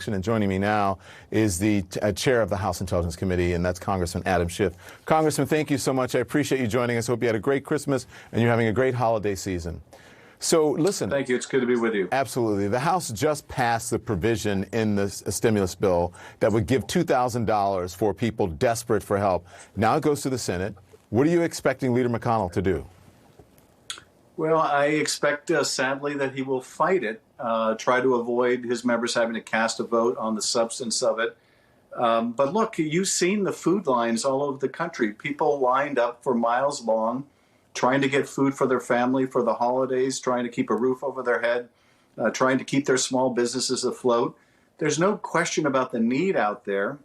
election. And joining me now is the chair of the House Intelligence Committee, and that's Congressman Adam Schiff. Congressman, thank you so much. I appreciate you joining us. Hope you had a great Christmas and you're having a great holiday season. So listen. Thank you. It's good to be with you. Absolutely. The House just passed the provision in the stimulus bill that would give $2,000 for people desperate for help. Now it goes to the Senate. What are you expecting Leader McConnell to do? Well, I expect, sadly, that he will fight it, try to avoid his members having to cast a vote on the substance of it. But look, you've seen the food lines all over the country. People lined up for miles long, trying to get food for their family for the holidays, trying to keep a roof over their head, trying to keep their small businesses afloat. There's no question about the need out there.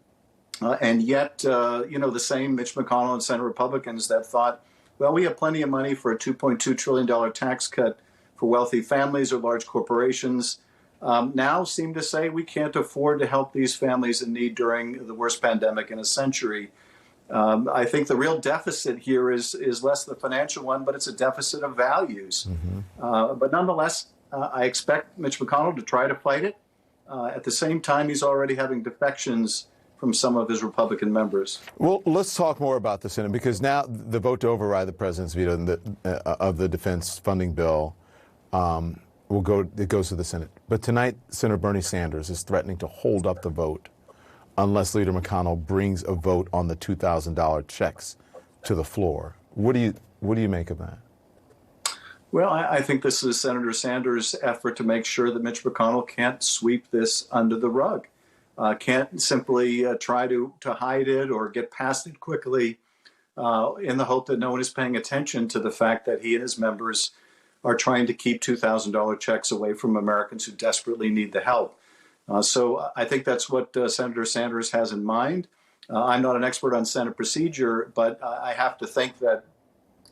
And yet, the same Mitch McConnell and Senate Republicans that thought, well, we have plenty of money for a $2.2 trillion tax cut for wealthy families or large corporations, now seem to say we can't afford to help these families in need during the worst pandemic in a century. I think the real deficit here is less the financial one, but it's a deficit of values. But nonetheless, I expect Mitch McConnell to try to fight it. At the same time, he's already having defections from some of his Republican members. Well, let's talk more about the Senate, because now the vote to override the president's veto of the defense funding bill it goes to the Senate. But tonight, Senator Bernie Sanders is threatening to hold up the vote unless Leader McConnell brings a vote on the $2,000 checks to the floor. What do you make of that? Well, I think this is Senator Sanders' effort to make sure that Mitch McConnell can't sweep this under the rug. Can't simply try to hide it or get past it quickly in the hope that no one is paying attention to the fact that he and his members are trying to keep $2,000 checks away from Americans who desperately need the help. So I think that's what Senator Sanders has in mind. I'm not an expert on Senate procedure, but I have to think that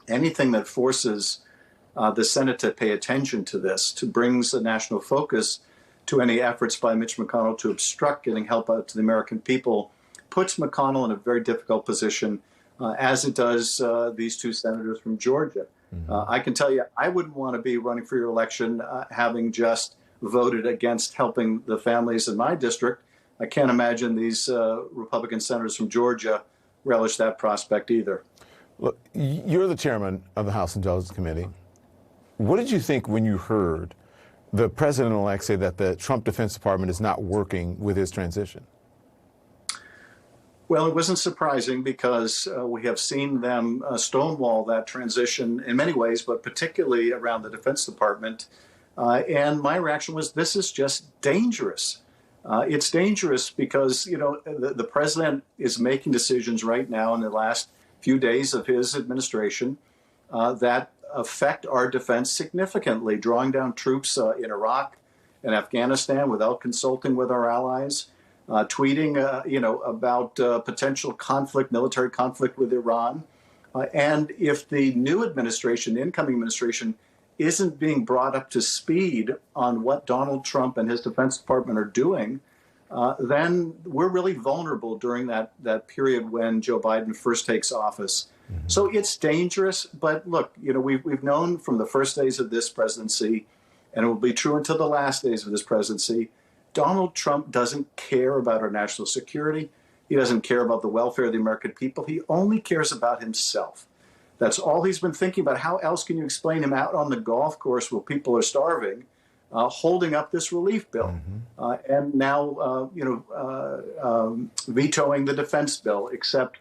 anything that forces the Senate to pay attention to this, to brings a national focus to any efforts by Mitch McConnell to obstruct getting help out to the American people, puts McConnell in a very difficult position, as it does these two senators from Georgia. I can tell you, I wouldn't want to be running for your election having just voted against helping the families in my district. I can't imagine these Republican senators from Georgia relish that prospect either. Look, you're the chairman of the House Intelligence Committee. What did you think when you heard the president-elect say that the Trump Defense Department is not working with his transition? Well, it wasn't surprising because we have seen them stonewall that transition in many ways, but particularly around the Defense Department. And my reaction was, this is just dangerous. It's dangerous because, the president is making decisions right now in the last few days of his administration that affect our defense significantly, drawing down troops in Iraq and Afghanistan without consulting with our allies, tweeting, about potential conflict, military conflict with Iran. And if the new administration, the incoming administration, isn't being brought up to speed on what Donald Trump and his Defense Department are doing, then we're really vulnerable during that period when Joe Biden first takes office. So it's dangerous, but look, we've known from the first days of this presidency, and it will be true until the last days of this presidency, Donald Trump doesn't care about our national security. He doesn't care about the welfare of the American people. He only cares about himself. That's all he's been thinking about. How else can you explain him out on the golf course where people are starving, holding up this relief bill, and now, vetoing the defense bill, except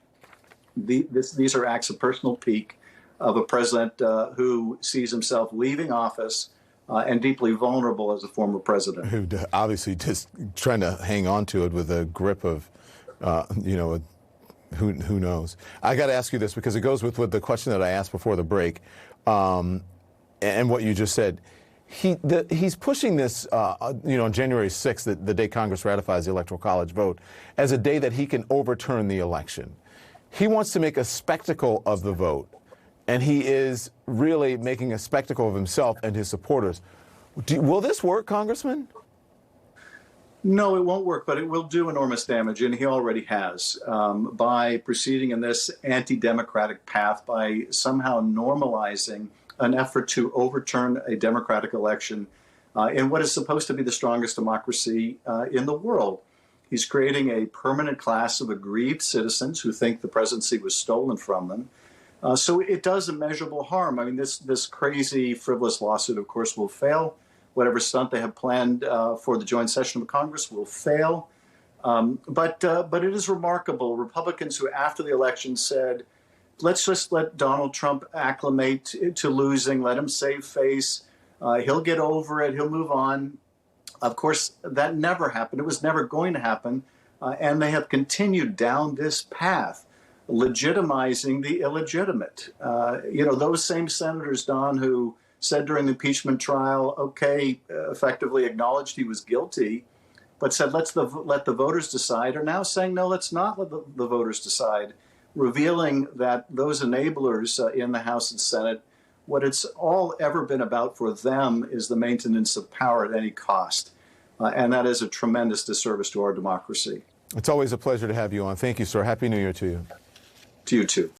these are acts of personal pique of a president who sees himself leaving office and deeply vulnerable as a former president. Who obviously just trying to hang on to it with a grip of, who knows. I got to ask you this because it goes with the question that I asked before the break and what you just said. He's pushing this, on January 6th, the day Congress ratifies the Electoral College vote, as a day that he can overturn the election. He wants to make a spectacle of the vote, and he is really making a spectacle of himself and his supporters. Will this work, Congressman? No, it won't work, but it will do enormous damage, and he already has, by proceeding in this anti-democratic path, by somehow normalizing an effort to overturn a democratic election in what is supposed to be the strongest democracy in the world. He's creating a permanent class of aggrieved citizens who think the presidency was stolen from them. So it does immeasurable harm. I mean, this crazy, frivolous lawsuit, of course, will fail. Whatever stunt they have planned for the joint session of Congress will fail. But it is remarkable. Republicans who, after the election, said, let's just let Donald Trump acclimate to losing, let him save face. He'll get over it. He'll move on. Of course, that never happened. It was never going to happen. And they have continued down this path, legitimizing the illegitimate. Those same senators, Don, who said during the impeachment trial, effectively acknowledged he was guilty, but said, let the voters decide, are now saying, no, let's not let the voters decide, revealing that those enablers in the House and Senate, what it's all ever been about for them is the maintenance of power at any cost. And that is a tremendous disservice to our democracy. It's always a pleasure to have you on. Thank you, sir. Happy New Year to you. To you, too.